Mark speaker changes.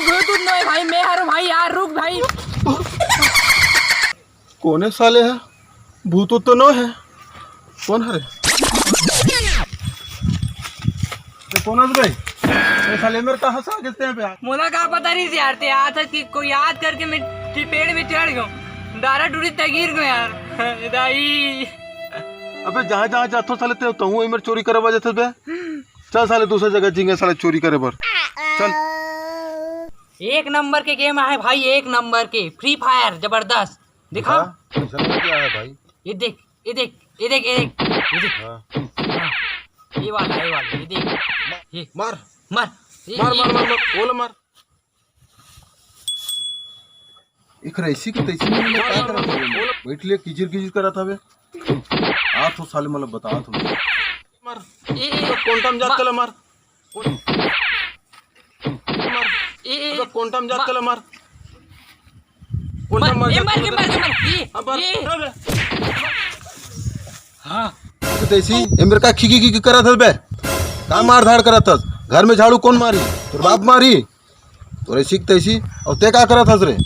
Speaker 1: भूत नो है भाई, मैं हूँ भाई यार, रुक भाई।
Speaker 2: कौन है साले है? भूत तो नो है, कौन है रे? कौन है भाई? साले मेरे कहाँ से आ गए पे?
Speaker 1: मुझे क्या पता नहीं थी यार, याद है कि कोई याद करके मैं पेड़ में चढ़ गया, दारा टूरी तगीर गयो यार। दाई
Speaker 2: अबे जहाँ जहाँ जातो साले ते तो हूँ चोरी करे वजह से बे। चल साले दूसरी जगह जिंगे साले चोरी करे पर। चल
Speaker 1: एक नंबर के गेम है भाई, एक नंबर के फ्री फायर, जबरदस्त। दिखा
Speaker 2: क्या है भाई?
Speaker 1: ये देख ये देख ये देख ये देख ये देख। हाँ, ये वाला ये देख, ये
Speaker 2: मार
Speaker 1: मार
Speaker 2: मार मार मार मार ओला मार। एक रईसी की तैसी में मैं क्या कर रहा था? बैठ ले किचिर किचिर कर रहा था बे। आ तो साले मतलब बता तुम। मार ये कौन टाइम जात कला मार। मार ये कौन टाइम जात कला मार। कौन टाइम मार
Speaker 1: मार ये हाँ
Speaker 2: तैसी एमर का खी खी करा था बे। का मार धाड़ करा था? घर में झाड़ू कौन मारी? तोर बाप मारी? तोरे सीख तैसी और ते का करा था रे?